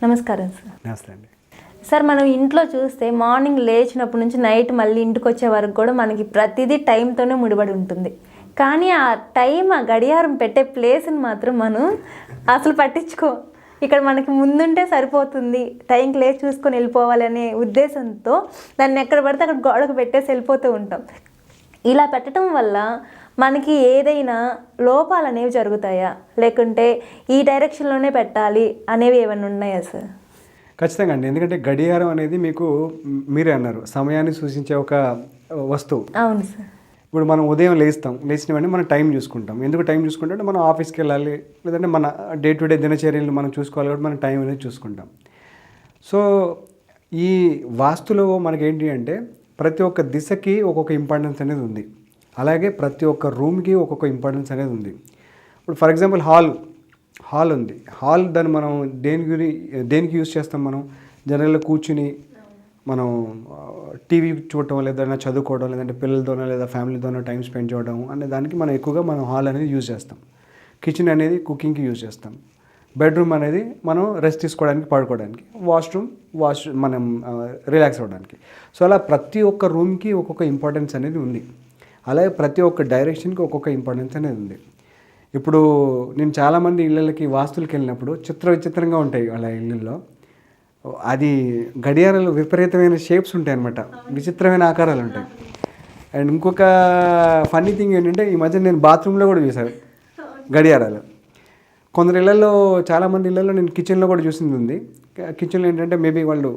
నమస్కారం సార్. నమస్తే అండి. సార్, మనం ఇంట్లో చూస్తే మార్నింగ్ లేచినప్పటి నుంచి నైట్ మళ్ళీ ఇంటికి వచ్చే వరకు కూడా మనకి ప్రతిదీ టైంతోనే ముడిపడి ఉంటుంది. కానీ ఆ టైం, ఆ గడియారం పెట్టే ప్లేస్ని మాత్రం మనం అసలు పట్టించుకో. ఇక్కడ మనకి ముందుంటే సరిపోతుంది, టైంకి లేచి చూసుకొని వెళ్ళిపోవాలనే ఉద్దేశంతో దాన్ని ఎక్కడ పడితే అక్కడ గోడకు పెట్టేసి వెళ్ళిపోతూ ఉంటాం. ఇలా పెట్టడం వల్ల మనకి ఏదైనా లోపాలు అనేవి జరుగుతాయా, లేకుంటే ఈ డైరెక్షన్లోనే పెట్టాలి అనేవి ఏమైనా ఉన్నాయా సార్? ఖచ్చితంగా అండి. ఎందుకంటే గడియారం అనేది మీకు మీరే అన్నారు, సమయాన్ని సూచించే ఒక వస్తువు. అవును సార్. ఇప్పుడు మనం ఉదయం లేచిన వెంటనే మనం టైం చూసుకుంటాం. ఎందుకు టైం చూసుకుంటే మనం ఆఫీస్కి వెళ్ళాలి, లేదంటే మన డే టు డే దినచర్యలు మనం చూసుకోవాలి కాబట్టి మనం టైం అనేది చూసుకుంటాం. సో ఈ వాస్తులో మనకేంటి అంటే ప్రతి ఒక్క దిశకి ఒక్కొక్క ఇంపార్టెన్స్ అనేది ఉంది. అలాగే ప్రతి ఒక్క రూమ్కి ఒక్కొక్క ఇంపార్టెన్స్ అనేది ఉంది. ఇప్పుడు ఫర్ ఎగ్జాంపుల్ హాల్ ఉంది. దాన్ని మనం దేనికి యూజ్ చేస్తాం? మనం జనరల్గా కూర్చుని మనం టీవీ చూడటం, లేదన్నా చదువుకోవడం, లేదంటే పిల్లలతోనో లేదా ఫ్యామిలీతోనో టైం స్పెండ్ చేయడం అనే దానికి మనం ఎక్కువగా హాల్ అనేది యూజ్ చేస్తాం. కిచెన్ అనేది కుకింగ్కి యూజ్ చేస్తాం. బెడ్రూమ్ అనేది మనం రెస్ట్ తీసుకోవడానికి, పడుకోవడానికి. వాష్రూమ్ మనం రిలాక్స్ అవ్వడానికి. సో అలా ప్రతి ఒక్క రూమ్కి ఒక్కొక్క ఇంపార్టెన్స్ అనేది ఉంది. అలాగే ప్రతి ఒక్క డైరెక్షన్కి ఒక్కొక్క ఇంపార్టెన్స్ అనేది ఉంది. ఇప్పుడు నేను చాలామంది ఇళ్ళకి వాస్తులకి వెళ్ళినప్పుడు విచిత్రంగా ఉంటాయి వాళ్ళ ఇళ్ళల్లో. అది గడియారాలు విపరీతమైన షేప్స్ ఉంటాయి అన్నమాట, విచిత్రమైన ఆకారాలు ఉంటాయి. అండ్ ఇంకొక ఫన్నీ థింగ్ ఏంటంటే, ఈ మధ్య నేను బాత్రూంలో కూడా చూసాను గడియారాలు. కొందరు ఇళ్ళల్లో, చాలామంది ఇళ్ళల్లో నేను కిచెన్లో కూడా చూసింది ఉంది. కిచెన్లో ఏంటంటే మేబీ వాళ్ళు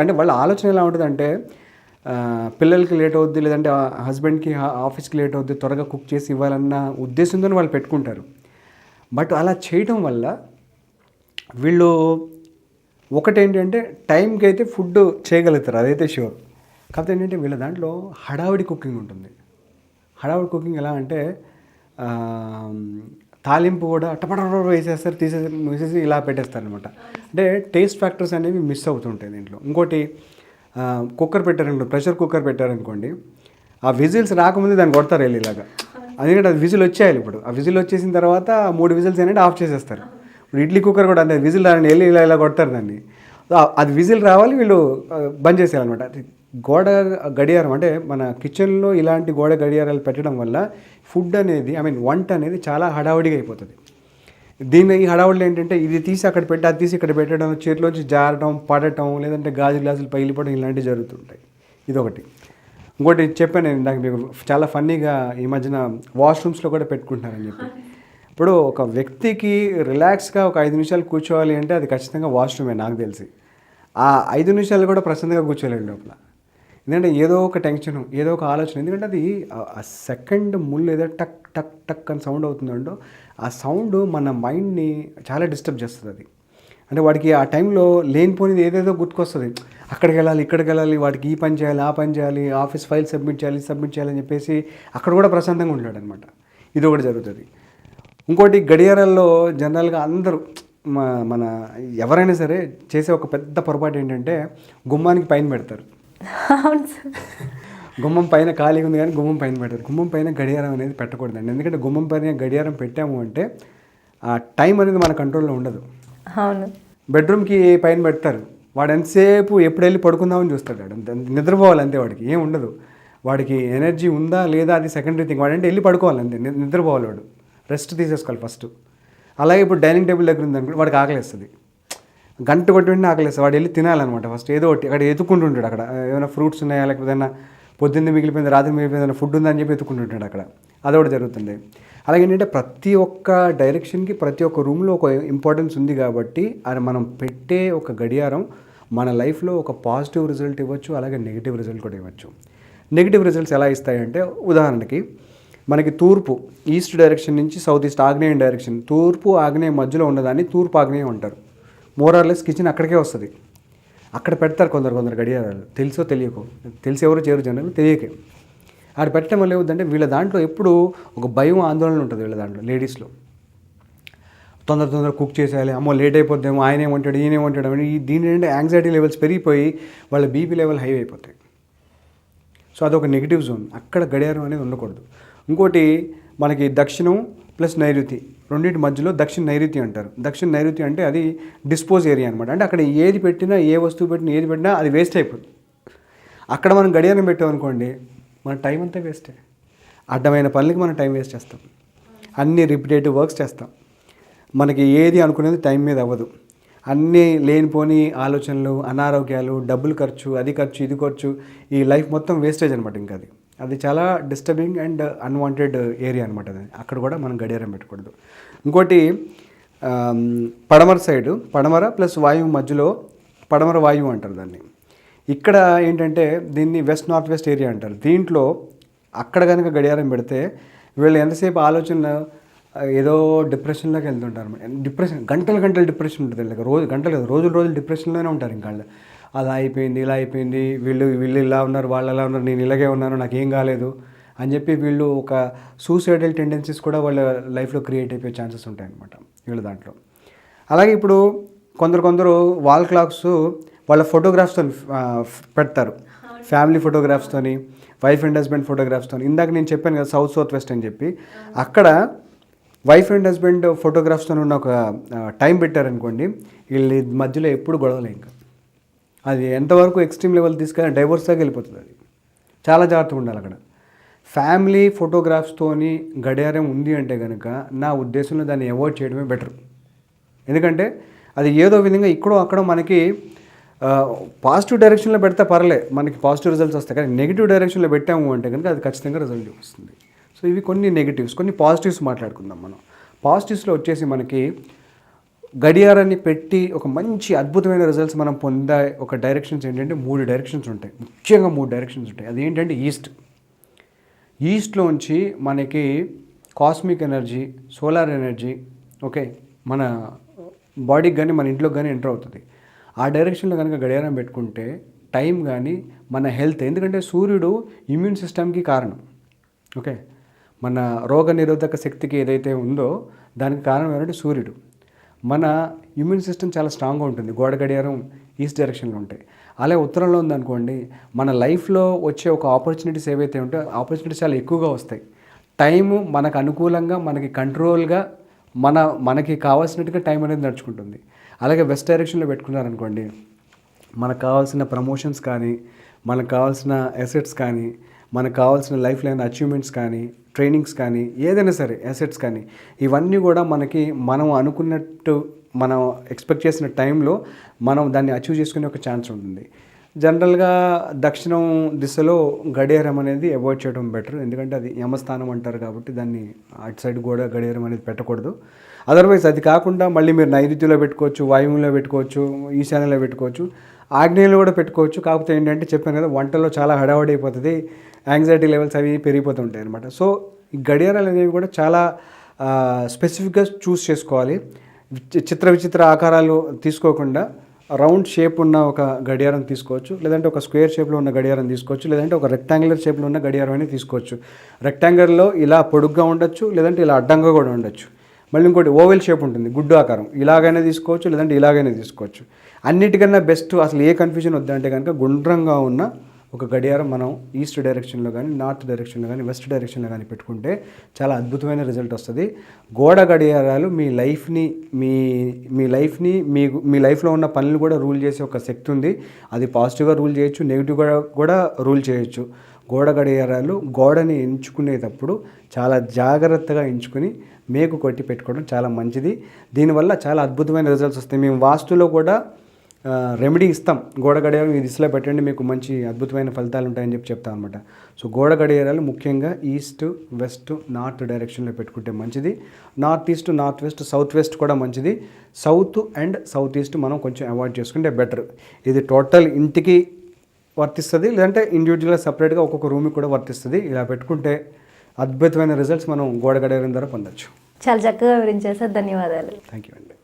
అంటే వాళ్ళ ఆలోచన ఎలా ఉంటుందంటే, పిల్లలకి లేట్ అవుద్ది, లేదంటే హస్బెండ్కి ఆఫీస్కి లేట్ అవుద్ది, త్వరగా కుక్ చేసి ఇవ్వాలన్న ఉద్దేశంతో వాళ్ళు పెట్టుకుంటారు. బట్ అలా చేయటం వల్ల వీళ్ళు ఒకటేంటంటే టైంకి అయితే ఫుడ్ చేయగలుగుతారు, అదైతే షూర్. కాకపోతే ఏంటంటే వీళ్ళ దాంట్లో హడావిడి కుకింగ్ ఉంటుంది. హడావిడి కుకింగ్ ఎలా అంటే తాలింపు కూడా టపట వేసేస్తారు, వేసేసి ఇలా పెట్టేస్తారు అనమాట. అంటే టేస్ట్ ఫ్యాక్టర్స్ అనేవి మిస్ అవుతుంటాయి దీంట్లో. ఇంకోటి, కుక్కర్ పెట్టారనుకోండి, ప్రెషర్ కుక్కర్ పెట్టారనుకోండి, ఆ విజిల్స్ రాకముందే దాన్ని కొడతారు వెళ్ళి ఇలాగా. ఎందుకంటే అది విజిల్ వచ్చేయాలి. ఇప్పుడు ఆ విజిల్ వచ్చేసిన తర్వాత 3 విజిల్స్ అనేది ఆఫ్ చేసేస్తారు. ఇప్పుడు ఇడ్లీ కుక్కర్ కూడా అంతే, విజిల్ రాని వెళ్ళి ఇలా కొడతారు దాన్ని. అది విజిల్ రావాలి, వీళ్ళు బంద్ చేసేయాలన్నమాట. గోడ గడియారం అంటే మన కిచెన్లో ఇలాంటి గోడ గడియారాలు పెట్టడం వల్ల ఫుడ్ అనేది, వంట అనేది చాలా హడావుడిగా అయిపోతుంది. ఈ హడావుడిలో ఏంటంటే ఇది తీసి అక్కడ పెట్టి, అది తీసి ఇక్కడ పెట్టడం, చేతిలోంచి జారడం, పడటం, లేదంటే గాజు గ్లాసులు పగిలిపోవడం, ఇలాంటివి జరుగుతుంటాయి. ఇదొకటి. ఇంకోటి చెప్పాను నేను ఇందాక మీకు, చాలా ఫన్నీగా ఈ మధ్యన వాష్రూమ్స్లో కూడా పెట్టుకుంటున్నారని చెప్పి. ఇప్పుడు ఒక వ్యక్తికి రిలాక్స్గా ఒక 5 నిమిషాలు కూర్చోవాలి అంటే అది ఖచ్చితంగా వాష్రూమే నాకు తెలిసి. ఆ 5 నిమిషాలు కూడా ప్రశాంతంగా కూర్చోలేండి లోపల. ఎందుకంటే ఏదో ఒక టెన్షన్, ఏదో ఒక ఆలోచన. ఎందుకంటే అది ఆ సెకండ్ ముళ్ళు ఏదో టక్ టక్ టక్ అని సౌండ్ అవుతుందంటో, ఆ సౌండ్ మన మైండ్ని చాలా డిస్టర్బ్ చేస్తుంది. అది అంటే వాడికి ఆ టైంలో లేనిపోనిది ఏదేదో గుర్తుకొస్తుంది. అక్కడికి వెళ్ళాలి, ఇక్కడికి వెళ్ళాలి, వాడికి ఈ పని చేయాలి, ఆ పని చేయాలి, ఆఫీస్ ఫైల్ సబ్మిట్ చేయాలని చెప్పేసి అక్కడ కూడా ప్రశాంతంగా ఉంటాడు అనమాట. ఇది ఒకటి జరుగుతుంది. ఇంకోటి, గడియారాల్లో జనరల్గా అందరూ మన ఎవరైనా సరే చేసే ఒక పెద్ద పొరపాటు ఏంటంటే గుమ్మానికి పైన పెడతారు. గుమ్మం పైన ఖాళీగా ఉంది కానీ గుమ్మం పైన పెడతారు. గుమ్మం పైన గడియారం అనేది పెట్టకూడదండి. ఎందుకంటే గుమ్మం పైన గడియారం పెట్టాము అంటే ఆ టైం అనేది మన కంట్రోల్లో ఉండదు. అవును. బెడ్రూమ్కి పైన పెడతారు, వాడు ఎంతసేపు ఎప్పుడు వెళ్ళి పడుకుందామని చూస్తాడు. వాడు నిద్రపోవాలి అంతే, వాడికి ఏం ఉండదు. వాడికి ఎనర్జీ ఉందా లేదా అది సెకండరీ థింగ్. వాడంటే వెళ్ళి పడుకోవాలి అంతే, నిద్రపోవాలి, వాడు రెస్ట్ తీసేసుకోవాలి ఫస్ట్. అలాగే ఇప్పుడు డైనింగ్ టేబుల్ దగ్గర ఉందనుకో, వాడికి ఆకలిస్తుంది, గంట కొట్టి వెంటనే ఆకలిస్తుంది, వాడు వెళ్ళి తినాలన్నమాట ఫస్ట్. ఏదో ఒకటి అక్కడ ఎత్తుకుంటుంటాడు, అక్కడ ఏమైనా ఫ్రూట్స్ ఉన్నాయా, లేకపోతే ఏదైనా పొద్దున్నే మిగిలిపోయింది, రాత్రి మిగిలిపోయింది, ఫుడ్ ఉందని చెప్పి ఎత్తుకుంటుంటాడు అక్కడ. అదొకటి జరుగుతుంది. అలాగే ఏంటంటే ప్రతి ఒక్క డైరెక్షన్కి, ప్రతి ఒక్క రూమ్లో ఒక ఇంపార్టెన్స్ ఉంది కాబట్టి అది మనం పెట్టే ఒక గడియారం మన లైఫ్లో ఒక పాజిటివ్ రిజల్ట్ ఇవ్వచ్చు, అలాగే నెగిటివ్ రిజల్ట్ కూడా ఇవ్వచ్చు. నెగిటివ్ రిజల్ట్స్ ఎలా ఇస్తాయంటే, ఉదాహరణకి మనకి తూర్పు, ఈస్ట్ డైరెక్షన్ నుంచి సౌత్ ఈస్ట్, ఆగ్నేయం డైరెక్షన్, తూర్పు ఆగ్నేయం మధ్యలో ఉన్నదాన్ని తూర్పు ఆగ్నేయం అంటారు. మోరార్లెస్ కిచెన్ అక్కడికే వస్తుంది. అక్కడ పెడతారు కొందరు గడియారాలు, తెలుసో తెలియకో, తెలిసి ఎవరు చేరు జనరల్ తెలియకే. అక్కడ పెట్టడం వల్ల ఏమవుతుందంటే వీళ్ళ దాంట్లో ఎప్పుడు ఒక భయం, ఆందోళన ఉంటుంది వీళ్ళ దాంట్లో, లేడీస్లో. తొందర కుక్ చేసేయాలి, అమ్మో లేట్ అయిపోద్దేమో, ఆయన ఏమంటాడు, ఈయన ఏమంటాడు అని దీని ఏంటంటే యాంగ్జైటీ లెవెల్స్ పెరిగిపోయి వాళ్ళ బీపీ లెవెల్ హై అయిపోతాయి. సో అదొక నెగిటివ్ జోన్, అక్కడ గడియారం అనేది ఉండకూడదు. ఇంకోటి, మనకి దక్షిణం ప్లస్ నైరుతి రెండింటి మధ్యలో దక్షిణ నైరుతి అంటారు. దక్షిణ నైరుతి అంటే అది డిస్పోజ్ ఏరియా అనమాట. అంటే అక్కడ ఏది పెట్టినా, ఏ వస్తువు పెట్టినా, ఏది పెట్టినా అది వేస్ట్ అయిపోతుంది. అక్కడ మనం గడియారం పెట్టామనుకోండి, మన టైం అంతా వేస్టే. అడ్డమైన పనులకి మనం టైం వేస్ట్ చేస్తాం, అన్ని రిపిటేటివ్ వర్క్స్ చేస్తాం, మనకి ఏది అనుకునేది టైం మీద అవ్వదు. అన్నీ లేనిపోని ఆలోచనలు, అనారోగ్యాలు, డబ్బులు ఖర్చు, అది ఖర్చు, ఇది ఖర్చు, ఈ లైఫ్ మొత్తం వేస్టేజ్ అనమాట. ఇంకా అది చాలా డిస్టర్బింగ్ అండ్ అన్వాంటెడ్ ఏరియా అనమాట. అది అక్కడ కూడా మనం గడియారం పెట్టకూడదు. ఇంకోటి పడమర సైడు, పడమర ప్లస్ వాయువు మధ్యలో పడమర వాయువు అంటారు దాన్ని. ఇక్కడ ఏంటంటే దీన్ని వెస్ట్ నార్త్ వెస్ట్ ఏరియా అంటారు. దీంట్లో అక్కడ కనుక గడియారం పెడితే వీళ్ళు ఎంతసేపు ఆలోచన ఏదో డిప్రెషన్లోకి వెళ్తుంటారు. డిప్రెషన్ గంటలు డిప్రెషన్ ఉంటుంది. వీళ్ళకి రోజులు డిప్రెషన్లోనే ఉంటారు. ఇంకా అలా అయిపోయింది, ఇలా అయిపోయింది, వీళ్ళు ఇలా ఉన్నారు, వాళ్ళు ఎలా ఉన్నారు, నేను ఇలాగే ఉన్నాను, నాకేం కాలేదు అని చెప్పి వీళ్ళు ఒక సూసైడల్ టెండెన్సీస్ కూడా వాళ్ళ లైఫ్లో క్రియేట్ అయిపోయే ఛాన్సెస్ ఉంటాయి అన్నమాట వీళ్ళ దాంట్లో. అలాగే ఇప్పుడు కొందరు వాల్ క్లాక్స్ వాళ్ళ ఫోటోగ్రాఫ్స్తో పెడతారు, ఫ్యామిలీ ఫోటోగ్రాఫ్స్తోని, వైఫ్ అండ్ హస్బెండ్ ఫోటోగ్రాఫ్స్తో. ఇందాక నేను చెప్పాను కదా సౌత్ వెస్ట్ అని చెప్పి, అక్కడ వైఫ్ అండ్ హస్బెండ్ ఫోటోగ్రాఫ్స్తో ఉన్న ఒక టైం పెట్టారనుకోండి, వీళ్ళ మధ్యలో ఎప్పుడు గొడవలే. ఇంకా అది ఎంతవరకు ఎక్స్ట్రీమ్ లెవెల్ తీసుకెళ్ళి డైవోర్స్ దాకా వెళ్ళిపోతుంది. అది చాలా జాగ్రత్తగా ఉండాలి అక్కడ. ఫ్యామిలీ ఫోటోగ్రాఫ్స్తోని గడియారం ఉంది అంటే కనుక నా ఉద్దేశంలో దాన్ని అవాయిడ్ చేయడమే బెటర్. ఎందుకంటే అది ఏదో విధంగా ఇక్కడో అక్కడ మనకి పాజిటివ్ డైరెక్షన్లో పెడితే పర్లే, మనకి పాజిటివ్ రిజల్ట్స్ వస్తాయి. కానీ నెగిటివ్ డైరెక్షన్లో పెట్టాము అంటే కనుక అది ఖచ్చితంగా రిజల్ట్ వస్తుంది. సో ఇవి కొన్ని నెగిటివ్స్. కొన్ని పాజిటివ్స్ మాట్లాడుకుందాం మనం. పాజిటివ్స్లో వచ్చేసి మనకి గడియారాన్ని పెట్టి ఒక మంచి అద్భుతమైన రిజల్ట్స్ మనం పొందే ఒక డైరెక్షన్స్ ఏంటంటే 3 డైరెక్షన్స్ ఉంటాయి. ముఖ్యంగా 3 డైరెక్షన్స్ ఉంటాయి. అదేంటంటే ఈస్ట్లోంచి మనకి cosmic energy, solar energy, okay, మన బాడీకి కానీ మన ఇంట్లోకి కానీ ఎంటర్ అవుతుంది. ఆ డైరెక్షన్లో కనుక గడియారం పెట్టుకుంటే టైం కానీ మన హెల్త్, ఎందుకంటే సూర్యుడు ఇమ్యూన్ సిస్టమ్కి కారణం. ఓకే, మన రోగ నిరోధక శక్తికి ఏదైతే ఉందో దానికి కారణం ఏంటంటే సూర్యుడు. మన ఇమ్యూన్ సిస్టమ్ చాలా స్ట్రాంగ్గా ఉంటుంది. గోడ గడియారం ఈస్ట్ డైరెక్షన్లో ఉంటాయి. అలాగే ఉత్తరంలో ఉందనుకోండి, మన లైఫ్లో వచ్చే ఒక ఆపర్చునిటీస్ ఏవైతే ఉంటాయో ఆపర్చునిటీస్ చాలా ఎక్కువగా వస్తాయి. టైము మనకు అనుకూలంగా, మనకి కంట్రోల్గా, మనకి కావాల్సినట్టుగా టైం అనేది నడుచుకుంటుంది. అలాగే వెస్ట్ డైరెక్షన్లో పెట్టుకున్నారనుకోండి, మనకు కావాల్సిన ప్రమోషన్స్ కానీ, మనకు కావాల్సిన అసెట్స్ కానీ, మనకు కావాల్సిన లైఫ్ లైన్ అచీవ్మెంట్స్ కానీ, ట్రైనింగ్స్ కానీ, ఏదైనా సరే అసెట్స్ కానీ, ఇవన్నీ కూడా మనకి మనం అనుకున్నట్టు, మనం ఎక్స్పెక్ట్ చేసిన టైంలో మనం దాన్ని అచీవ్ చేసుకునే ఒక ఛాన్స్ ఉంటుంది. జనరల్గా దక్షిణం దిశలో గడియారం అనేది అవాయిడ్ చేయడం బెటర్. ఎందుకంటే అది యమస్థానం అంటారు కాబట్టి దాన్ని అటు సైడ్ కూడా గడియారం అనేది పెట్టకూడదు. అదర్వైజ్ అది కాకుండా మళ్ళీ మీరు నైరుతిలో పెట్టుకోవచ్చు, వాయువులో పెట్టుకోవచ్చు, ఈశాన్యంలో పెట్టుకోవచ్చు, ఆగ్నేయంలో కూడా పెట్టుకోవచ్చు. కాకపోతే ఏంటంటే చెప్పాను కదా, వంటల్లో చాలా హడావడి అయిపోతుంది, యాంగ్జైటీ లెవెల్స్ అవి పెరిగిపోతూ ఉంటాయి అనమాట. సో ఈ గడియారాలు అనేవి కూడా చాలా స్పెసిఫిక్గా చూస్ చేసుకోవాలి. విచిత్ర ఆకారాలు తీసుకోకుండా రౌండ్ షేప్ ఉన్న ఒక గడియారం తీసుకోవచ్చు, లేదంటే ఒక స్క్వేర్ షేప్లో ఉన్న గడియారం తీసుకోవచ్చు, లేదంటే ఒక రెక్టాంగులర్ షేప్లో ఉన్న గడియారం అనేది తీసుకోవచ్చు. రెక్టాంగులర్లో ఇలా పొడుగ్గా ఉండొచ్చు, లేదంటే ఇలా అడ్డంగా కూడా ఉండొచ్చు. మళ్ళీ ఇంకోటి ఓవెల్ షేప్ ఉంటుంది, గుడ్డు ఆకారం, ఇలాగైనా తీసుకోవచ్చు, లేదంటే ఇలాగైనా తీసుకోవచ్చు. అన్నిటికన్నా బెస్ట్, అసలు ఏ కన్ఫ్యూజన్ వద్దంటే కనుక గుండ్రంగా ఉన్న ఒక గడియారం మనం ఈస్ట్ డైరెక్షన్లో కానీ, నార్త్ డైరెక్షన్లో కానీ, వెస్ట్ డైరెక్షన్లో కానీ పెట్టుకుంటే చాలా అద్భుతమైన రిజల్ట్ వస్తుంది. గోడ గడియారాలు మీ లైఫ్ని మీ లైఫ్లో ఉన్న పనులు కూడా రూల్ చేసే ఒక శక్తి ఉంది. అది పాజిటివ్గా రూల్ చేయొచ్చు, నెగిటివ్గా కూడా రూల్ చేయొచ్చు. గోడ గడియారాలు గోడని ఎంచుకునేటప్పుడు చాలా జాగ్రత్తగా ఎంచుకుని మేకు కొట్టి పెట్టుకోవడం చాలా మంచిది. దీనివల్ల చాలా అద్భుతమైన రిజల్ట్స్ వస్తాయి. మేము వాస్తులో కూడా రెమెడీ ఇస్తాం. గోడ గడియారం ఈ దిశలో పెట్టండి, మీకు మంచి అద్భుతమైన ఫలితాలు ఉంటాయని చెప్తాం అనమాట. సో గోడ గడియారాలు ముఖ్యంగా ఈస్ట్, వెస్ట్, నార్త్ డైరెక్షన్లో పెట్టుకుంటే మంచిది. North east, north west, south west కూడా మంచిది. సౌత్ అండ్ సౌత్ ఈస్ట్ మనం కొంచెం అవాయిడ్ చేసుకుంటే బెటర్. ఇది టోటల్ ఇంటికి వర్తిస్తుంది, లేదంటే ఇండివిజువల్గా సపరేట్గా ఒక్కొక్క రూమ్కి కూడా వర్తిస్తుంది. ఇలా పెట్టుకుంటే అద్భుతమైన రిజల్ట్స్ మనం గోడ గడియారం ద్వారా పొందొచ్చు. చాలా చక్కగా వివరించారు సార్, ధన్యవాదాలు. థ్యాంక్ యూ అండి.